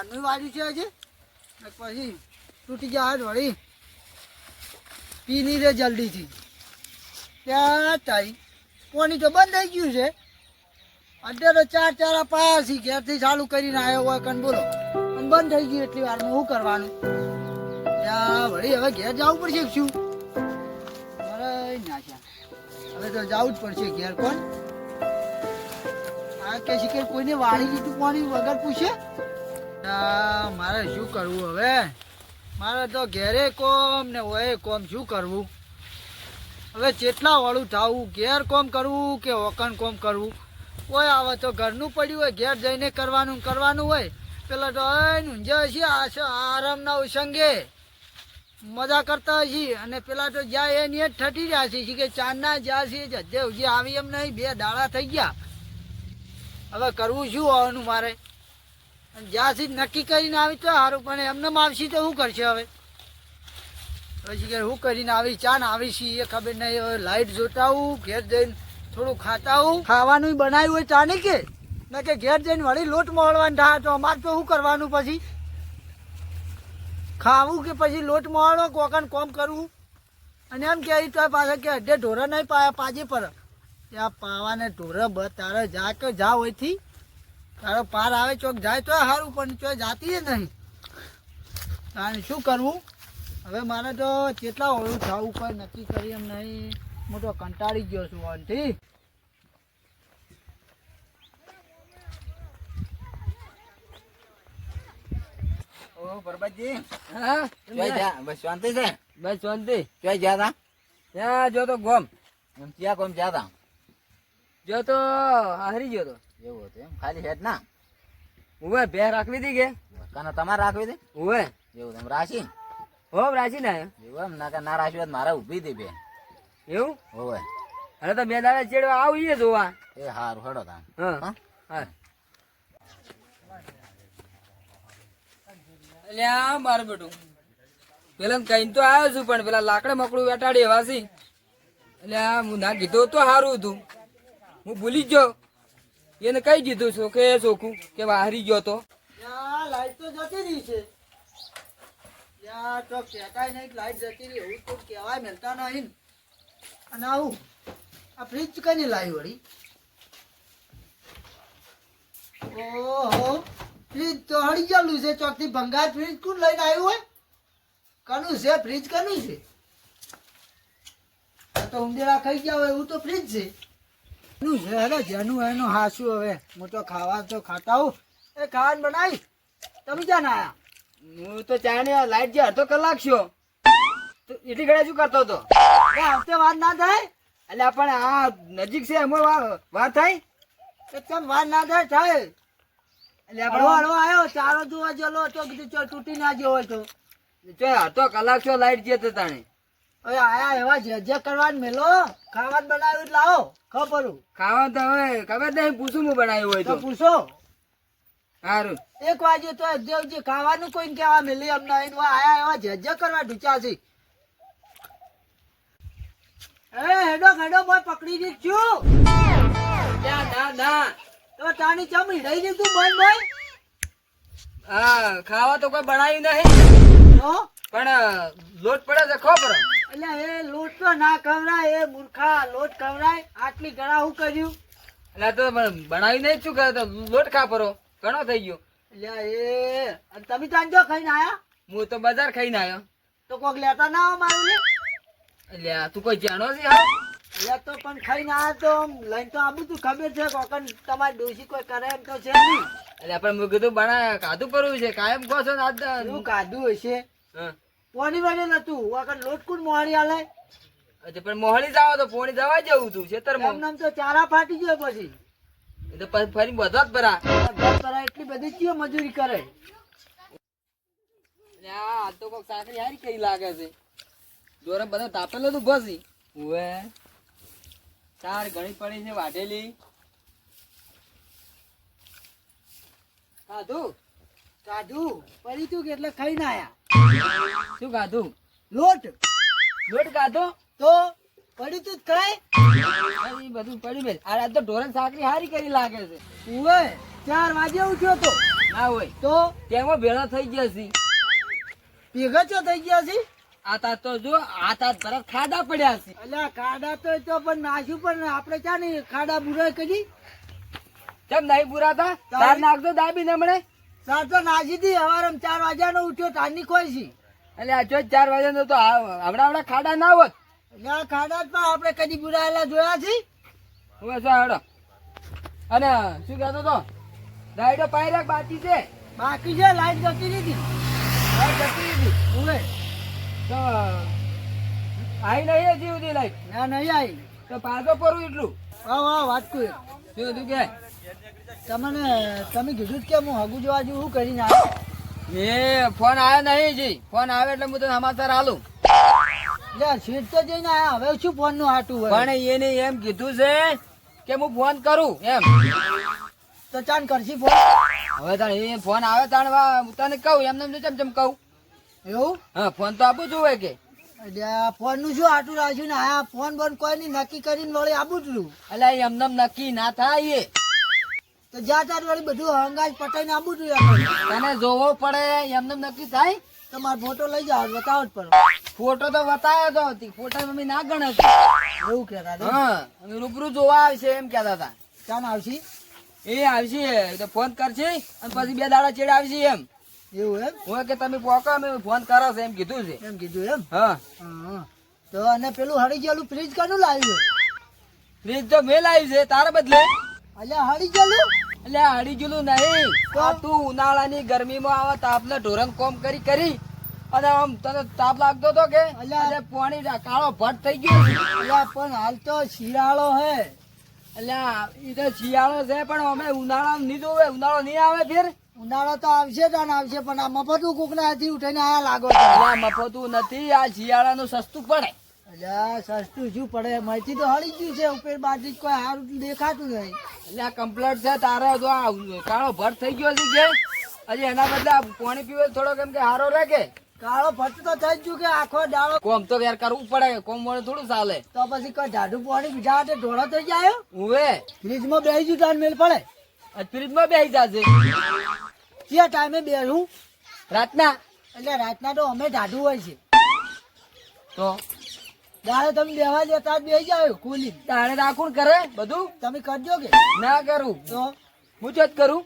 બહારનું વાળ્યું છે હજી પછી તૂટી જાય વળી પી નહીં રે જલ્દીથી ત્યાં તાઈ પાણી તો બંધ થઈ ગયું છે અત્યારે ચાર ચારા પાયા છે ઘેરથી ચાલુ કરીને આવ્યો હોય કન બોલો અને બંધ થઈ ગયું એટલી વારમાં શું કરવાનું ત્યાં વળી હવે ઘેર જવું પડશે શું અરે નાખ્યા હવે તો જવું જ પડશે ઘેર કોણ આ કે છે કે કોઈને વાળી લીધું પાણી વગર પૂછે મારે શું કરવું હવે મારે તો ઘેરે કોમ ને હોય કોમ શું કરવું હવે જેટલા વાળું થવું ઘેર કોમ કરવું કે ઓકણ કોમ કરવું કોઈ આવે તો ઘરનું પડ્યું હોય ઘેર જઈને કરવાનું હોય પેલા તો ઊંઝા છે આરામના સંગે મજા કરતા છીએ અને પેલા તો જ્યાં એની જ ઠટી રહ્યા છે કે ચાંદના જ્યાં છે જજે ઉજી આવી એમ નહીં 2 દાડા થઈ ગયા હવે કરવું શું આવવાનું મારે જ્યાંથી નક્કી કરીને આવી તો સારું પણ એમને આવશે તો શું કરશે હવે પછી કે હું કરીને આવી ચા ને આવી છે એ ખબર નહીં હવે લાઈટ જોતા આવું ઘેર જઈને થોડું ખાતા આવું ખાવાનું બનાવ્યું હોય ચા નહીં કે ના કે ઘેર જઈને વળી લોટ મોળવાનું થાય તો અમારે તો શું કરવાનું પછી ખાવું કે પછી લોટ મોળો કોકન કોમ કરવું અને એમ કે તો પાછા કે અડધે ઢોરા નહીં પાયા પાજે પર ત્યાં પાવાને ઢોરા તારે જા કે જા હોયથી તારો પાર આવે ચોક જાય તો સારું પણ ચોક જાતી નહીં તારે શું કરવું હવે મારે તો કેટલા ઓળું થવું કોઈ નક્કી કરી એમ નહીં હું તો કંટાળી ગયો છું આનથી ઓ પરબતજી હા બસ શાંતિ છે બસ શાંતિ ક્યાં ગયા તા ત્યાં જો તો ગોમ ક્યાં કોમ ગયા તા જો તો હારી ગયો તો એવું હતું એમ ખાલી હેડ ના ઉવે ભે રાખવી હતી કે કાના તમારે રાખવી હતી ઉવે એવું તમે રાશી હો રાશી ને એવું એમ ના કે ના રાશી હોત મારે ઊભી હતી બે એવું હોવે હવે તો 2 દાડા ચેડવા આવીએ જોવા એ હારું હેડો તા હા હા અલ્યા મારું બેટું પેલા કઈ તો આવ્યો છું પણ પેલા લાકડા મકડું વેટાડી એવા છે એટલે હું ના કીધું તો સારું હતું હું ભૂલી જ ગયો એને કઈ દીધું છોકે ચોખ્ખું કે હારી ગયો તો લાઈટ તો જતી રહી છે તો કહેતાય નહીં લાઈટ જતી રહી એવું તો કહેવાય મળતા નહીં અને આવું આ ફ્રીજ કઈ લાવી વળી ઓહો ફ્રીજ તો હળી ગયેલું છે ચોકથી ભંગાર ફ્રીજ કોણ લઈને આવ્યું હોય કનું છે ફ્રીજ કનું છે તો ઉંદેડા ખાઈ ગયા હોય એવું તો ફ્રીજ છે એનું છે અરે જેનું એનું હાસું હવે હું તો ખાવા તો ખાતા હું એ ખાવાનું બનાવી તમે ક્યાં ના આવ્યા હું તો ચાને લાઈટ જે અડધો કલાક છો તો એટલી ઘડા શું કરતો હતો હપ્તે વાત ના થાય એટલે પણ આ નજીક છે એમાં વાર થાય કેમ વાત ના થાય થાય એટલે હળવો આપણે હળવો આવ્યો ચારો જોવા જલો તો કીધું ચાલ તૂટી ના ગયો હોય તો અડધો કલાક છો લાઈટ જે તાણે હવે આયા એવા જે કરવાનું મેલો ખાવાનું બનાવ્યું એટલે આવો ખબરું ખાવા તો હવે ખબર નહીં પૂછું હું બનાવ્યું હોય તો તો પૂછો સારું 1 વાગે તો જે ખાવાનું કોઈ કેવા મેલી અમને આયા એવા જે કરવા ઢૂચા છે હેડો હેડો ભાઈ પકડી દીધું ના ના તો તાની ચમ હિડાઈ દીધું બંધ ભાઈ હા ખાવા તો કોઈ બનાવ્યું નહીં તો પણ લોટ પડે છે ખબર એટલે એ લોટ તો ના ખવરાય એ મૂર્ખા લોટ ખવરાય આટલી ગળા હું કર્યું એટલે તો બનાવ્યું નહીં શું કરે તો લોટ ખા પરો ઘણો થઈ ગયો એટલે એ અને તમે તાન જો ખાઈને આયા હું તો બજાર ખાઈને આવ્યો તો કોક લેતા ના આવો મારું લે એટલે તું કોઈ જાણો છે હા એટલે તો પણ ખાઈને આયા તો આમ લઈને તો આવું તું ખબર છે કોકન તમારી ડોસી કોઈ કરે એમ તો છે નહીં એટલે પણ મેં કીધું બના કાધું પરવું છે કાયમ કહો છો ને આજ એવું કાઢું હશે હા પોણી વાળે નતું વખત લોટ કુણ મોહરી આલે અચ્છા પણ મોહળી જાવ તો પોણી જવા જવું તું ખેતરમાં એમ તો ચારા ફાટી ગયો પછી એ તો પછી ફરી બધા જ ભરા ઘર કરાય એટલી બધી ચીયો મજૂરી કરે એટલે આ તો કોક સાકરી હારી કઈ લાગે છે જોરે બધા તાપેલું તું ભસી ઉવે ચાર ઘણી પડી છે વાઢેલી કાઢું કાઢું પડી તું કે એટલે ખાઈને આયા શું ખાધું લોટ લોટ ખાધો તો પડી તું જ ખાય એ બધું પડી બે આ તો ઢોરણ સાકરી હારી કરી લાગે છે ઉવે 4 વાગે ઉઠ્યો તો ના હોય તો તેમાં ભેળા થઈ ગયા છે. ભેગા ચો થઈ ગયા છે. આ તા તો જો આ તા તરત ખાડા પડ્યા છે. અલ્યા ખાડા તો પણ નાખ્યું પણ આપણે ક્યાં નહીં ખાડા બુરાય કરી. કેમ નહીં બુરા હતા? તાર નાખજો દાબી ને હમણે. સાર તો નાસી હતી હવારે 4 વાગ્યાનો ઉઠ્યો તારની ખોઈ છે. એટલે આ જો 4 વાગ્યા તો હમણાં ખાડા ના હોત. અલ્યા ખાડા પણ આપણે કદી બુરાયેલા જોયા છે. હવે શું હેડો અને શું કહેતો તો રાઈડો પાયરાક બાકી છે. બાકી છે લાઈટ જતી નથી. લાઈટ જતી હતી. ઉવે તો આઈ નહીં હજી સુધી લાઈટ. ના નહીં આવી. તો પાછો પરું એટલું. હા વાટકું શું હતું કે તમે કીધું કે હું હગુ જોવા જેવું શું કરીને આવ્યો. એ ફોન આવ્યો નહીં જી. ફોન આવે એટલે હું તને સમાચાર આલું. લે સીટ તો જઈને આયા હવે શું ફોન નું હાટું હોય. પણ એને એમ કીધું છે કે હું ફોન કરું એમ. તો ચાન કરશી ફોન. હવે તાણ એ ફોન આવે તાણ હું તને કહું એમને ચમ કહું. એવું હા ફોન તો આપું છું કે અલ્યા ફોન નું શું હાટું રાખ્યું ને આયા ફોન બોન કોઈ નહીં નક્કી કરીને વળી આબું છું. એટલે એમને નક્કી ના થાય એ. તો જ્યાં ત્યાં વળી બધું હંગાજ પટાઈને આબું છું આપણે. તને જોવો પડે એમને નક્કી થાય. તમારો ફોટો લઈ જાઓ બતાવો જ પડે. ફોટો તો બતાવ્યો તો હતી. ફોટા મમ્મી ના ગણે એવું કહેતા હતા. હા અમે રૂબરૂ જોવા આવશે એમ કહેતા હતા. ચાન આવશી એ આવશે તો ફોન કરશે અને પછી 2 દાડા ચેડ આવશે એમ. એવું એમ હું કે તમે પોકો અમે ફોન કરો છે એમ કીધું છે. એમ કીધું એમ. હા હા તો અને પેલું હળી ગયેલું ફ્રીજ કાનું લાવ્યું. ફ્રીજ તો મેલ આવી છે તારા બદલે. અલ્યા હળી ગયેલું. એટલે હળી ગયેલું નહીં. આ તું ઉનાળાની ગરમીમાં આવા તાપને ઢોરણ કોમ કરી અને આમ તને તાપ લાગતો હતો કે એટલે પાણી કાળો ભટ્ટ થઈ ગયો છે. અલ્યા પણ હાલ તો શિયાળો હે. એટલે એ તો શિયાળો છે પણ અમે ઉનાળા નહીં જોવે. ઉનાળો નહીં આવે ફેર. ઉનાળો તો આવશે તાન આવશે પણ આ મફતું કોકના હાથી ઉઠીને આયા લાગો છો. એટલે મફતું નથી. આ શિયાળાનું સસ્તું પડે. અલ્યા સસ્તું શું પડે માહિતી તો હળી ગયું છે ઉપર બાજુ કોઈ સારું દેખાતું નહીં. એટલે આ કમ્પ્લેટ છે તારે તો આ કાળો ભટ્ટ થઈ ગયો છે કે હજી એના બદલે આ પાણી પીવે થોડો કેમ કે હારો રહે કે કાળો ફટ તો થઈ જ ગયું કે આખો દાડો. કોમ તો યાર કરવું પડે. કોમ વડે થોડું ચાલે. તો પછી કોઈ ઢાઢું પાણી પીધા હાથે ઢોળો થઈ જાય. ઉવે ફ્રીજમાં બેસી ગયું તાન મેલ પડે. ફ્રીજમાં બેસી જશે ક્યાં ટાઈમે બેસું રાતના. એટલે રાતના તો અમે ઢાઢું હોય છે. તો દાડે તમે બેવા લેતા જ બેસી જાવ કુલી. તાણે રાખું કરે બધું. તમે કરજો કે ના કરું તો હું જ કરું.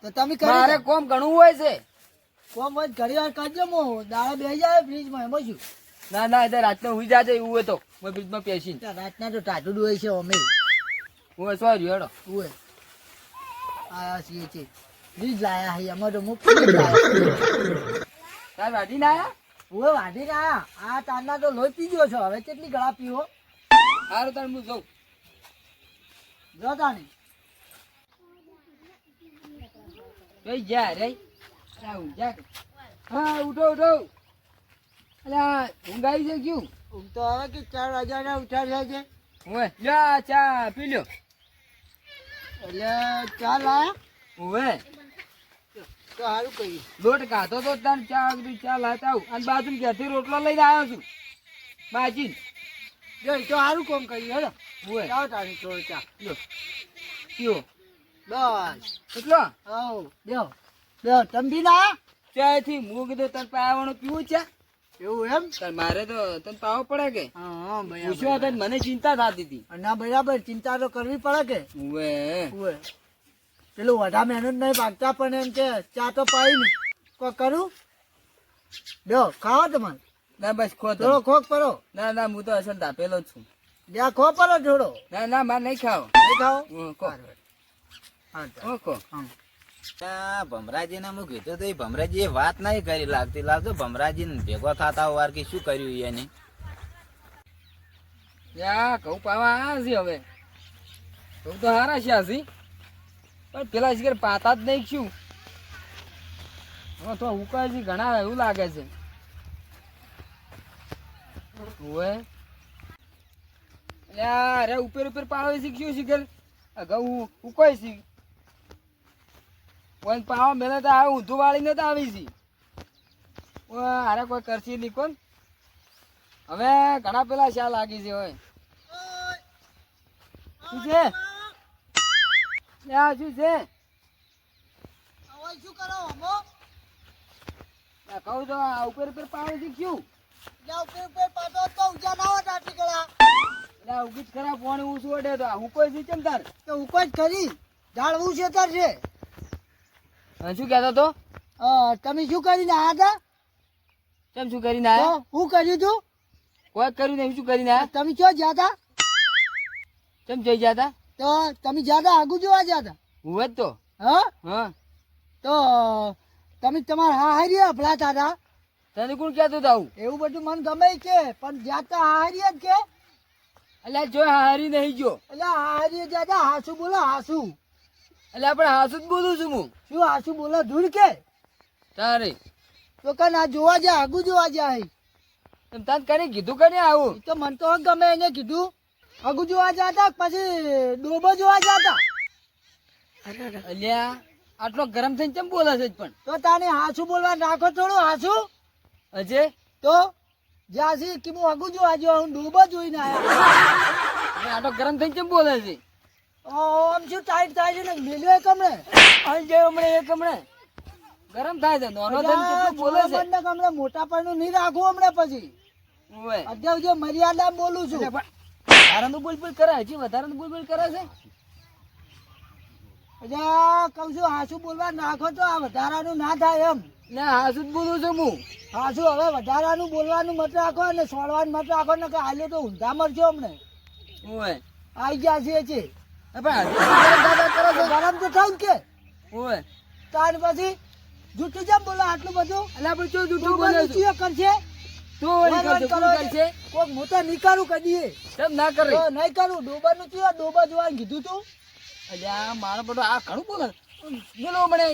તો તમે મારે કરી કોમ ઘણું હોય છે. કોમ જ ઘડી વાર કરજો મો દાડે બેસી જાય ફ્રીજમાં એમાં શું. ના ના એટલે રાતના હુઈ જાજે એવું હોય તો હું ફ્રીજમાં પેસીને રાતના તો ટાઢું હોય છે અમે હું સોરી હેડો. હોય આયા છીએ છે ફ્રીજ લાયા હે અમારે તો મુફત ફ્રીજ લાયા. તાર વાઢી ના આયા. ઓય વાઢીને આયા આ તારના તો લોહી પી ગયો છો હવે કેટલી ગળા પીવો. સારું તાર હું જઉં. જો તાણી કઈ જા રે જા. હા ઉઠો ઉઠો. અલ્યા ઊંઘ આવી છે ક્યું. ઊંઘ તો હવે કે 4 વાગ્યાના ઉઠાડ્યા છે. ઓય જા ચા પી લ્યો. એટલે ચા લાયા ઓય તો સારું કહ્યું. લોટ કાઢો તો તને ચા લાતા આવું અને બાજુ ઘેરથી રોટલો લઈને આવ્યો છું બાજી. જો એ તો સારું કોમ કર્યું હેડો. ઓય ચાલો તાણી થોડો ચા લો પીવો. બસ એટલો આવ દેવ દેવ તમે બી ના ચાયથી હું કીધું તને પાવાનું પીવું છે. એવું એમ. તાર મારે તો તને પાવો પડે કે હા પૂછ્યો હતો ને મને ચિંતા થતી હતી. ના બરાબર ચિંતા તો કરવી પડે કે. ઓવે ઓય પેલું વધા મહેનત નહીં ભાગતા પણ એમ કે ચા તો પાઈ નહીં કોઈ કરું દેવ ખાવા તમારે ના બસ ખો તમે. થોડો ખોક પરો. ના ના હું તો અસલ ધાપેલો જ છું. જ્યાં ખો પરો થોડો ના ના મારે નહીં ખાવ. નહીં ખાઓ. ખો હા ખો. ભમરાજી ને હું કીધું તો ભમરાજી એ વાત નહીં કરી લાગતી. લાગતો ભમરાજી ભેગો થતા વાર કે શું કર્યું એને. યા ઘઉં પાવા આવ્યા છે હવે. ઘઉં તો હારા છે હજી પણ પેલા શિખર પાતા જ નહીં શું. તો ઉકાય છે ઘણા એવું લાગે છે. ઓય અરે ઉપર ઉપર પાવે શીખ્યું શિખર ઘઉં ઉકાય છે. કોઈ પાવા મેલે તો આવે ઊંધું વાળીને તો આવી છે. અરે કોઈ કરશે નહીં કોણ. હવે ઘણા પેલા શા લાગી છે હોય. શું છે શું છે. ઓય શું કરો હમો આ કહું તો આ ઉપર ઉપર પાણી શીખ્યું જા ઉપર પાટો તો ઉજા ના હોય ટાટી ગળા એટલે આ ઉગીત ખરા પાણી ઊંચું અડે તો હું કોઈ છે કેમ તાર તો ઉપર જ કરી ઝાડવું છે તાર છે શું કહેતો તો તમે શું કરીને આયા હતા કેમ શું કરીને તો આયા હું કર્યું તું કોઈ કર્યું નહીં શું કરીને આયા તમે ક્યાં ગયા હતા કેમ જઈ ગયા હતા તો તમે જ્યાદા આગુ જોવા ગયા હતા હું જ તો હા હા તો તમે તમારા હાહરી અભલાતા હતા તને કોણ કહેતું હતું આવું એવું બધું મને ગમે છે પણ જ્યાતા હાહરી જ કે એટલે જો હારી નહીં જો એટલે હાહરી જ્યાદા હાસુ બોલો હાસુ એટલે આપણે હાસુ જ બોલું છું હું શું હાસુ બોલો ધૂળ કે તારે તો કન આ જોવા જા આગુ જોવા જાય તને તને કરી કીધું કે નહીં આવું તો મને તો ગમે એને કીધું આગુ જોવા જતા પછી ડોબો જોવા જતા અલ્યા આટલો ગરમ થઈને કેમ બોલે છે પણ તો તાને હાસુ બોલવા નાખો થોડું હાસુ અજય તો જ્યાંથી કે હું આગુ જોવા જો હું ડોબો જોઈને આયા આટલો ગરમ થઈને કેમ બોલે છે આમ શું ટાઈટ થાય છે ને મેલ્યો કમળે અહીં જે હમણાં એક હમણાં ગરમ થાય છે નોનો થઈને કેટલું બોલે છે હમણાં મોટા પાનું નહીં રાખવું હમણાં પછી ઓય અત્યારે જે મર્યાદા બોલું છું વધારાનું બોલ કરે હજી વધારાનું બોલ કરે છે કઉ છું હાસુ બોલવા નાખો તો આ વધારાનું ના થાય એમ ને હાસુ જ બોલું છું હું હાસુ હવે વધારાનું બોલવાનું મત રાખો અને છોડવાનું મત રાખો ને કે હાલે તો ઊંધા મરજો અમને ઓય આઈ ગયા છે પણ હજી કરો છો ગરમ તો થાય ને કે ઓય ત્યાર પછી જૂઠું જેમ બોલો આટલું બધું એટલે આપણે જો જૂઠું બોલે છે ચિયો કરશે તું ઓલી કરશે કોણ કરશે કોક મોટા નીકાળું કદીએ કેમ ના કરે તો નહીં કરું ડોબાનું ચિયો ડોબા જોવાનું કીધું તું અલ્યા મારો બધો આ ઘણું બોલે મેલો મને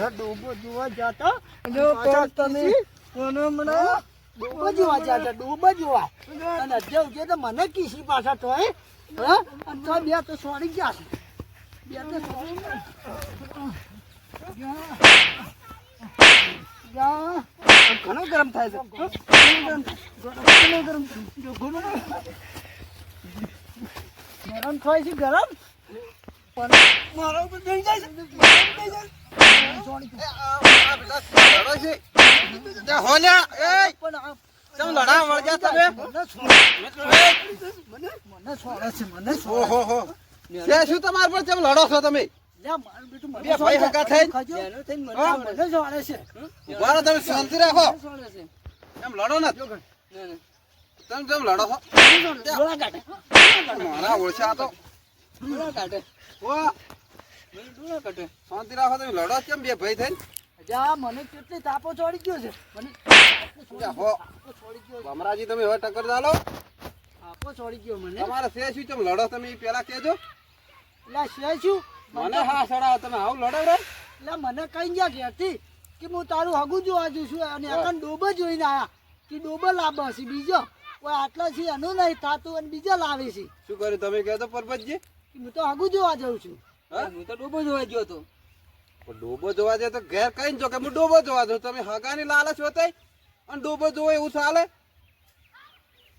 ડોબો જોવા જતા તમે ડોબો જોવા જતા ડોબો જોવા અને અત્યારે તો મને કીસી પાછા તો હા અને તો બે તો સોરી ગયા છે બે તો ઘણો ગરમ થાય છે ગરમ થાય છે ગરમ પણ મારા ઉપર થઈ જાય છે શું તમારા પર કેમ લડો છો તમે બે ભાઈ હગા થઈને ઉભા રહો, તમે શાંતિ રાખો એમ લડો ને તમે કેમ લડો છો મારા ઓળખા તો શાંતિ રાખો તમે લડો કેમ બે ભાઈ થઈને મને કેટલી તાપો ચડી ગયો છે મને ભમરાજી તમે હવે ટક્કર ચાલો તાપો ચડી ગયો મને તમારે છે શું કેમ લડો તમે એ પેલા કેજો એટલે છે શું મને હા સડા તમે આવું લડો રે એટલે મને કઈ ગયા ઘેરથી કે હું તારું હગું જોવા જઉં છું અને એકન ડોબો જોઈને આયા કે ડોબો લાવવો છે બીજો કોઈ આટલા છે એનું નહીં થતું અને બીજો લાવે છે શું કર્યું તમે કહેતો પરબતજી કે હું તો હગું જોવા જઉં છું હું તો ડૂબો જોવા ગયો હતો ડોબો જોવા જાય તો ઘેર કઈ જો કે હું ડોબો જોવા જાઉં તમે હગાની લાલચ હોતાય અને ડોબો જોવો એવું ચાલે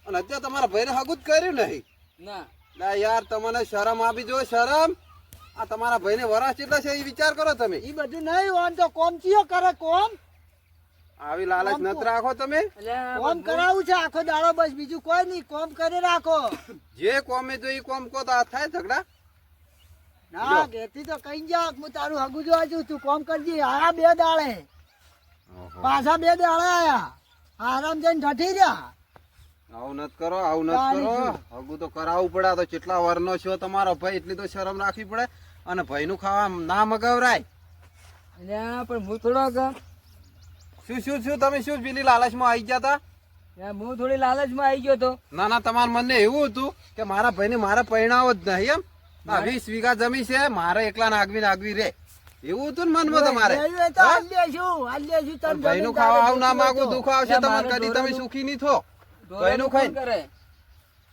અને અત્યારે તમારા ભાઈને હગું જ કર્યું નહીં ના ના યાર તમને શરમ આપી જો શરમ આ તમારા ભાઈને વરાસ કેટલા છે એ વિચાર કરો તમે એ બધું નહીં હોય તો કોમ ચિયો કરે કોમ આવી લાલચ નત રાખો તમે કોમ કરાવું છે આખો દાડો બસ બીજું કોઈ નહીં કોમ કરી રાખો જે કોમે જો એ કોમ કો તો આ થાય ઝઘડા ના ઘેરથી તો કઈ જા હું તારું હગું જોવા જઉં તું કોમ કરજે આયા બે દાડે પાછા બે દાડે આયા આરામ જઈને ઢઠી રહ્યા આવું નત કરો આવું નત કરો હગું તો કરાવવું પડે તો કેટલા વરનો છો તમારો ભાઈ એટલી તો શરમ રાખવી પડે અને ભાઈનું ખાવા ના મગાવરાય અલ્યા પણ હું થોડોક શું શું શું તમે શું પેલી લાલચમાં આવી ગયા હતા હું થોડી લાલચમાં આવી ગયો હતો ના ના તમારા મનને એવું હતું કે મારા ભાઈને મારે પરિણાવ જ નહીં એમ આ 20 વીઘા જમી છે મારે એકલા નાગવી રે એવું હતું ને મનમાં તમારે ભાઈનું ખાવા આવું ના માંગુ દુઃખ આવશે તમારે કદી તમે સુખી નહીં થો ભાઈનું ખાઈ કરે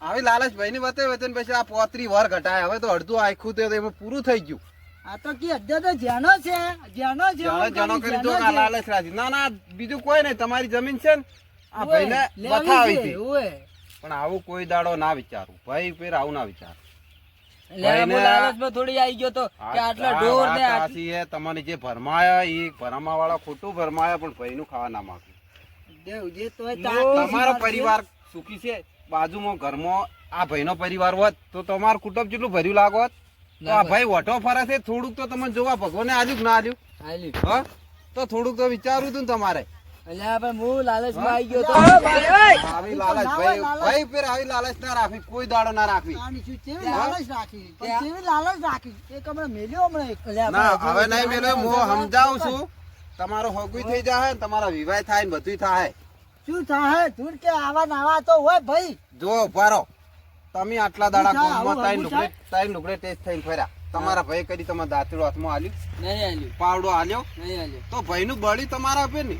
આવી લાલચ ભાઈની વતે વતે ને પછી આ 35 વર ઘટાય હવે તો અડધું આખું તો એમાં પૂરું થઈ ગયું આ તો કે અત્યારે તો જેનો છે જેનો છે જાણો કરી દો આ લાલચ રાજી ના ના બીજું કોઈ નહીં તમારી જમીન છે ને આ ભાઈને બતાવી હતી પણ આવું કોઈ દાડો ના વિચારું ભાઈ ફેર આવું ના વિચાર એટલે હું ભાઈને- લાલચમાં થોડી આવી ગયો તો કે આટલા ઢોર ને આટલી- સાચી છે તમારી જે ભરમાયા એ ભરમા વાળા ખોટું ભરમાયા પણ ભાઈ નું ખાવા ના માંગ્યું દેવજી તોય તમારો પરિવાર સુખી છે બાજુમાં ઘરમાં આ ભાઈ નો પરિવાર હોત તો તમારું કુટુંબ કેટલું ભર્યું લાગોત તો આ ભાઈ વટો ફરે છે થોડુંક તો તમે જોવા ભગવાને આલ્યું કે ના આલ્યું આલ્યું. હા તો થોડુંક તો વિચારવું હતું ને તમારે એટલે આ પણ હું લાલચમાં આવી ગયો તો આવી લાલચ ભાઈ ફેર આવી લાલચ ના રાખવી કોઈ દાડો ના રાખવી કેવી લાલચ રાખી પણ કેવી લાલચ રાખી એક હમણાં મેલ્યો હમણાં એક. એટલે આ ના પણ હવે નહીં મેલે હું સમજાવું છું તમારો હગુઈ થઈ જાય ને તમારા વિવાહ થાય ને બધું થાય શું થાય ધૂળ કે આવા નાવા તો હોય ભાઈ જો ભરો તમે આટલા દાડા શું થાય? ગામમાં આવું ત્રણ લુગડે ટેસ્ટ થઈને ફર્યા તમારા ભાઈ કરી તમારા દાંતડો હાથમાં આલ્યું નહીં આલ્યું, પાવડો આલ્યો નહીં આલ્યું. તો ભાઈ નું બળી તમારા આપે ને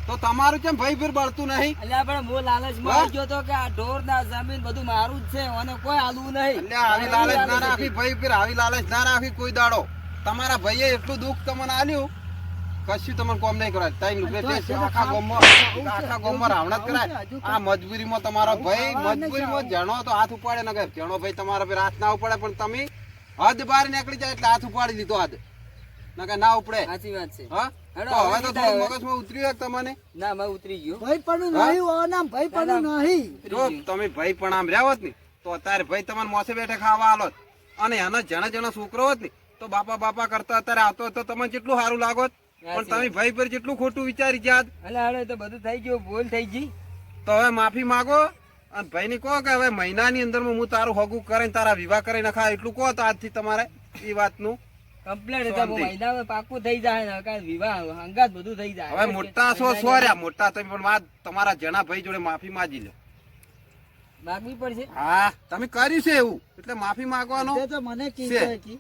તો તમારું કેમ ભાઈ ફેર બળતું નહીં એટલે આ પણ હું લાલચમાં આવી ગયો તો કે આ ઢોર ના જમીન બધું મારું જ છે અને કોઈ આલવું નહીં. એટલે આવી લાલચ ના રાખી ભાઈ ફેર આવી લાલચ ના રાખી કોઈ દાડો તમારા ભાઈએ એટલું દુઃખ તમને આલ્યું કશું તમને કોમ નહીં કરાય ત્રણ લુગડે ટેસ્ટ આખા ગામમાં રાવણ જ કરાય આ મજબૂરીમાં તમારો ભાઈ મજબૂરીમાં જણો તો હાથ ઉપાડે ન કરે જણો ભાઈ તમારા પર હાથ ના ઉપાડે પણ તમે હદ બહાર નીકળી જાય એટલે હાથ ઉપાડી દીધો હદ નકર ના ઉપડે સાચી વાત છે. હા હેડો, તો હવે તો હવે થોડું મગજમાં ઉતર્યું છે તમને ના મેં ઉતરી ગયો. ભાઈ પણ નહીં ઓનામ ભાઈ પણ નહીં જો તમે ભાઈ પણ આમ રહ્યા હોત ને તો અત્યારે ભાઈ તમારે મોસે બેઠે ખાવા આલોત અને એનો જણા જણા છોકરો હોત ને તો બાપા બાપા કરતા અત્યારે આવતો તો તમને કેટલું સારું લાગોત પણ તમે ભાઈ પર જેટલું ખોટું વિચારી જાત એટલે હાડો એ તો બધું થઈ ગયું, ભૂલ થઈ ગઈ. તો હવે માફી માંગો અને ભાઈ ને કહો કે હવે મહિનાની અંદર હું તારું હગું કરીને તારા વિવાહ કરી નખા એટલું કહો તો આજથી તમારે એ વાતનું કમ્પ્લેટ શાંતિ. મહિના પાકું થઈ જાય ને કાંઈ વિવાહ અંગાત બધું થઈ જાય. હવે મોટા છો સોર્યા મોટા તમે પણ વાત તમારા જણા ભાઈ જોડે માફી માંગી લો માગવી પડશે. હા તમે કર્યું છે એવું એટલે માફી માંગવાનો તે તો મને છે. કીધું કે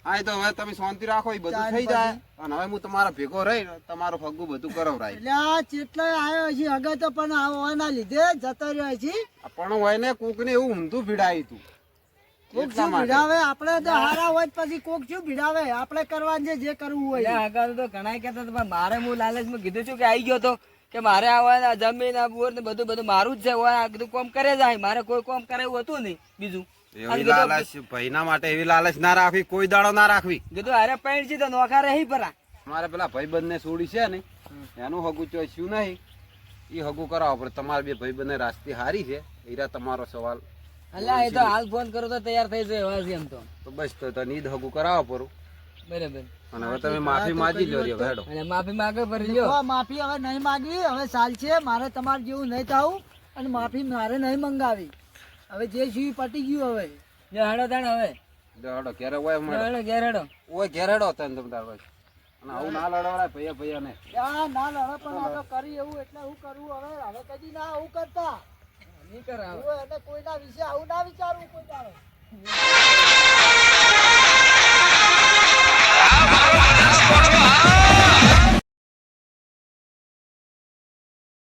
હા એ તો હવે તમે શાંતિ રાખો એ બધું થઈ જાય અને હવે હું તમારા ભેગો રહી તમારું હગું બધું કરાવરાય એટલે આ ચેટલાય આવ્યો છે અગર તો પણ આના લીધે જતો રહ્યો છે પણ હોય ને કોક ને એવું ઊંધું ભીડાયું તું કોક એટલા શું માટે. ભીડાવે આપણે તો હારા હોય તો પછી કોક શું ભીડાવે આપણે કરવાનું છે જે કરવું એટલે હોય આગળ તો ઘણા કહેતા હતા, પણ મારે હું લાલચમાં કીધું છું કે આવી ગયો તો કે મારે આ જમીન આ બોર ને બધું બધું મારું જ છે. ઓય આ બધું કોમ કરે જાય, મારે કોઈ કોમ કરે એવું હતું નહીં બીજું. એવી લાલચ ભાઈના માટે એવી લાલચ ના રાખવી કોઈ દાડો ના રાખવી કીધું અરે પૈણ છે તો નોખા રહી પરા. મારે પેલા ભાઈબંધ ને છોડી છે ને એનું હગું ચોસ્યું નહીં એ હગું કરાવો પડે તમારા બે ભાઈબંધ રાસ્તી હારી છે એરા તમારો સવાલ અલ્યા એ તો હાલ ફોન કરો તો તૈયાર થઈ જાય એવા છે એમ તો. તો બસ તો નીદ હગું કરાવો પડું બરાબર. અને હવે તમે માફી માંગી લો રે હેડો અને માફી માંગે પર લ્યો. તો માફી હવે નહીં માંગવી હવે સાલ છે મારે તમારે જેવું નહીં થવું અને માફી મારે નહીં મંગાવી હવે જે શું પટી ગયું હવે જો હેડો તાણ હવે. હેડો ઘેરે હોય જો હેડો ઘેર હેડો. ઓય ઘેર હેડો તને તમે તાર ભાઈ અને આવું ના લડવાય ભૈયા ભૈયા ને ના લડે પણ આ તો કરી એવું એટલે હું કરવું હવે હવે કદી ના આવું કરતા નહીં કરાવે. એટલે કોઈના વિશે આવું ના વિચારવું કોઈ દાડો